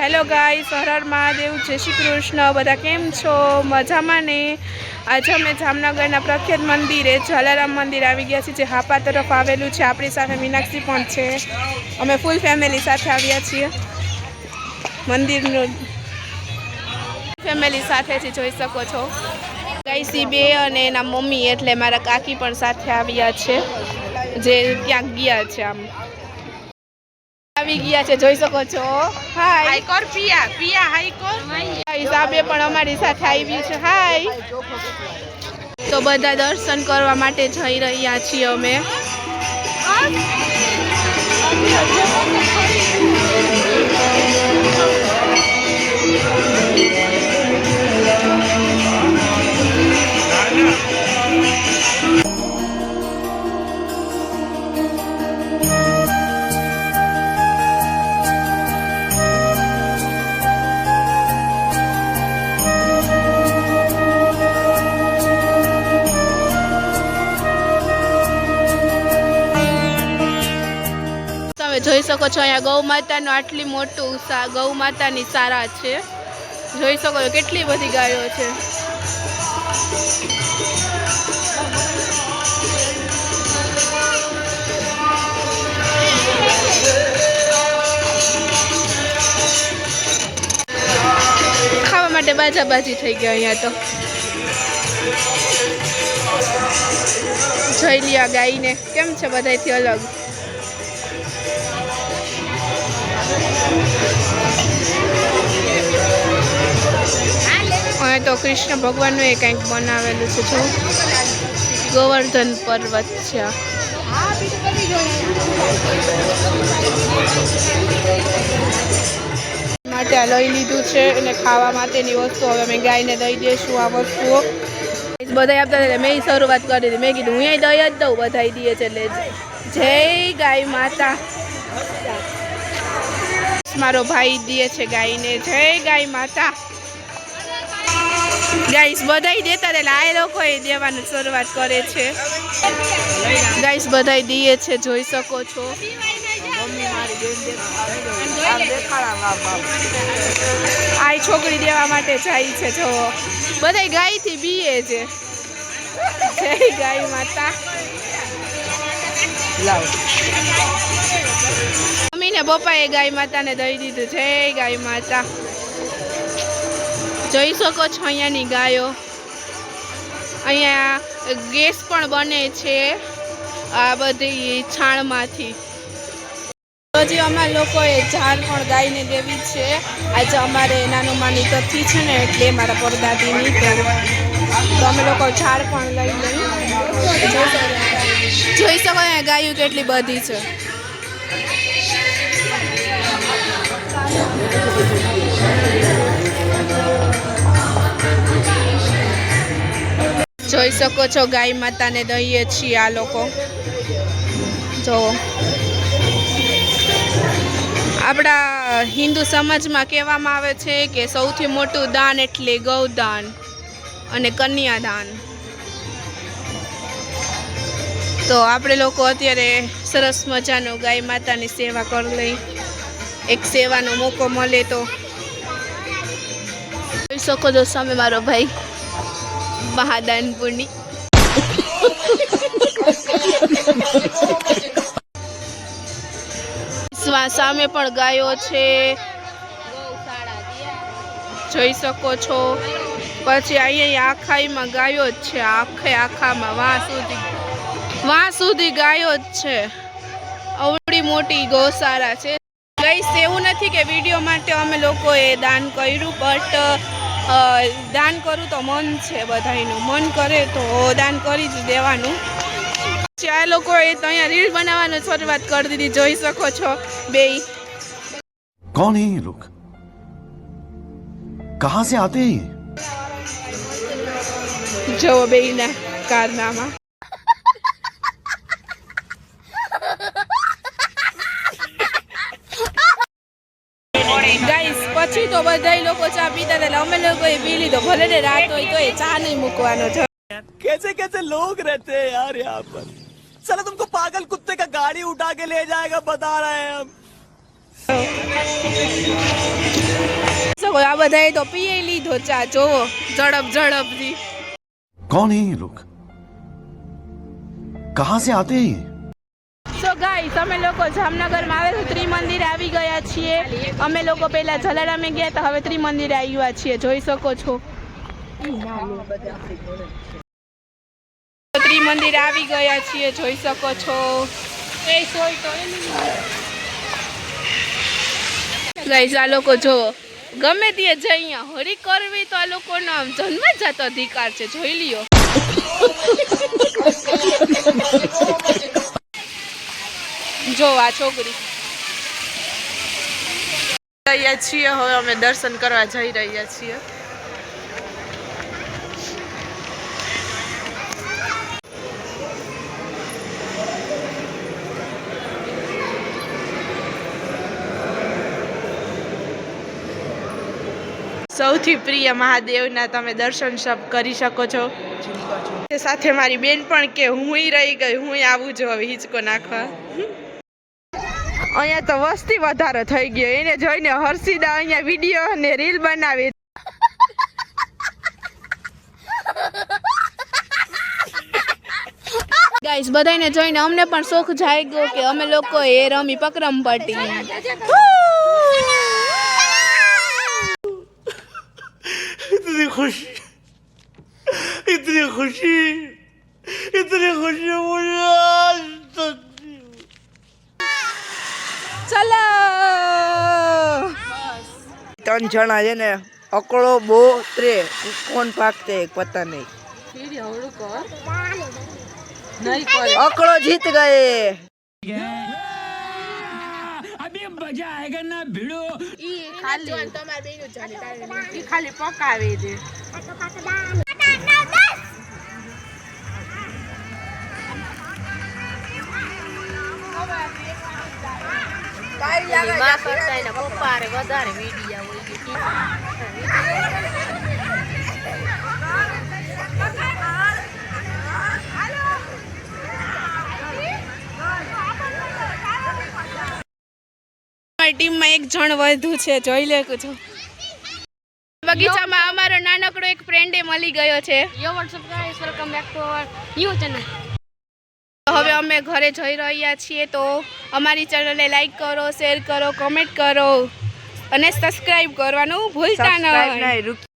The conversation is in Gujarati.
હેલો ગાઈસ, હર હર મહાદેવ, જય શ્રી કૃષ્ણ। બધા કેમ છો? મજામાં ને? આજે અમે જામનગરના પ્રખ્યાત મંદિરે જલારામ મંદિર આવી ગયા છીએ, જે હાપા તરફ આવેલું છે। આપણી સાથે મીનાક્ષી પણ છે। અમે ફૂલ ફેમિલી સાથે આવ્યા છીએ મંદિરનું, ફેમિલી સાથેથી જોઈ શકો છો। ગાઈસી બે અને એના મમ્મી એટલે મારા કાકી પણ સાથે આવ્યા છે, જે ક્યાંક ગયા છે। આમ આવી ગયા છે, જોઈ શકો છો। હાય કોર પિયા પિયા, હાય કોર હિસાબે પણ અમારી સાથે આવી છે। હાય, તો બધા દર્શન કરવા માટે જઈ રહ્યા છીએ અમે। જોઈ શકો છો અહીંયા ગૌ માતાનો આટલી મોટું ગૌ માતાની સારા છે। જોઈ શકો છો કેટલી બધી ગાયો છે। ખાવા માટે બાજાબાજી થઈ ગયા અહીંયા તો। જોઈ લ્યા ગાયને કેમ છે બધાથી અલગ। અહીંયા તો કૃષ્ણ ભગવાનનું એ કંઈક બનાવેલું છે, જો ગોવર્ધન પર્વત છે। માટે આ લઈ લીધું છે અને ખાવા માટેની વસ્તુ હવે અમે ગાયને દઈ દઈશું આ વસ્તુઓ। બધા આપતા હતા, મેં શરૂઆત કરી દીધી। મેં કીધું હું દઈ જ દઉં, બધા દઈએ છે। એટલે જય ગાય માતા। મારો ભાઈ દે છે ગાયને, જય ગાય માતા। ગાઈસ બધાય દેતા એટલે આ લોકોએ દેવાની શરૂઆત કરે છે। ગાઈસ બધાય દે છે, જોઈ શકો છો। આ છોકરી દેવા માટે જાય છે, જો બધાય ગાયથી બીએ છે। જય ગાય માતા। મમ્મીને પપ્પાએ ગાય માતાને દઈ દીધું, જય ગાય માતા। જોઈ શકો છો અહીંયાની ગાયો। અહીંયા ગેસ પણ બને છે આ બધી છાણમાંથી। હજી અમારા લોકોએ ઝાર પણ ગાયને દેવી છે। આજે અમારે નાનું માની તથી છે ને, એટલે મારા પરદાદીની, તો અમે લોકો ઝાર પણ લઈ લઈએ। જોઈ શકો અહીંયા ગાયું કેટલી બધી છે। જોઈ શકો છો ગાય માતાને દઈએ છીએ આ લોકો। જો આપણા હિન્દુ સમાજમાં કહેવામાં આવે છે કે સૌથી મોટું દાન એટલે ગૌદાન અને કન્યાદાન। તો આપણે લોકો અત્યારે સરસ મજાનો ગાય માતાની સેવા કરી લઈ, એક સેવાનો મોકો મળે તો। જોઈ શકો છો સામે મારો ભાઈ મહાદાનપુરની। સામે પણ ગાયો છે, જોઈ શકો છો। પછી અહીંયા આખાઈમાં ગાયો જ છે, આખામાં વાં સુધી ગાયો જ છે। અવળી મોટી ગૌશાળા છે। ગાઈસ એવું નથી કે વિડીયો માટે અમે લોકોએ દાન કર્યું, બટ દાન કરું તો મન છે બધાયનું, મન કરે તો દાન કરી જ દેવાનું। આ લોકોએ તો અહીંયા રીલ બનાવવાની શરૂઆત કરી દીધી, જોઈ શકો છો બેય। कौन है ये लोग? कहां से आते हैं? જો બેયના કારનામા। ગાઈસ પછી તો બધા લોકો ચા પીતા હતા, અમે લોકોએ પી લીધો। ભલે ને રાત હોય તો એ ચા નહીં મૂકવાનો। कैसे कैसे लोग रहते हैं यार यहाँ पर। साला तुमको पागल कुत्ते का गाड़ी उठा के ले जाएगा, बता रहे हैं हम। શકો આ બધાએ તો પીએ લીધો ચા જોવો ઝડપ ઝડપથી. कौन है ये लोग कहाँ से आते हैं ये? સો ગાઈસ અમે લોકો જામનગરમાં આવેલું ત્રિમંદિર આવી ગયા છીએ. અમે લોકો પહેલા જલારામે ગયા હતા, હવે ત્રિમંદિરે આવ્યા છીએ, જોઈ શકો છો. ત્રિમંદિર આવી ગયા છીએ, જોઈ શકો છો. ગાઈસ આ લોકો જોવો ગમે ત્યાં જઈ અહીંયા હોળી કરવી તો આ લોકોનો આમ જન્મજાત અધિકાર છે, જોઈ લ્યો. જો આ છોકરી રહ્યા છીએ, હવે અમે દર્શન કરવા જઈ રહ્યા છીએ. સૌથી પ્રિય મહાદેવના તમે દર્શન કરી શકો છો. સાથે મારી બેન પણ કે હું રહી ગઈ, હું આવું છું હવે હિંચકો નાખવા. અહીંયા તો વસ્તી વધારો થઈ ગયો, એને જોઈને હર્ષિદા અહીંયા વિડીયો અને રીલ બનાવે. ગાઈસ બધાને જોઈને અમને પણ શોખ જાગ્યો કે અમે લોકો એ રમી પકરમ પટ્ટી. इतनी खुशी मुझे आज तक. ચલો 3 જણા છે ને અકળો બહુ ત્રે કોણ પાકતે પતા નહીં. અકળો જીત ગયે. अभी मजा आएगा ना भिड़ो. ખાલી પકાવી દે. ટીમમાં એક જણ વધુ છે, જોઈ લે છો. બગીચામાં અમારો નાનકડો એક ફ્રેન્ડ મળી ગયો છે. હવે અમે ઘરે જઈ રહ્યા છીએ, તો અમારી ચેનલને લાઈક કરો, શેર કરો, કમેન્ટ કરો અને સબસ્ક્રાઇબ કરવાનું ભૂલતા નહીં.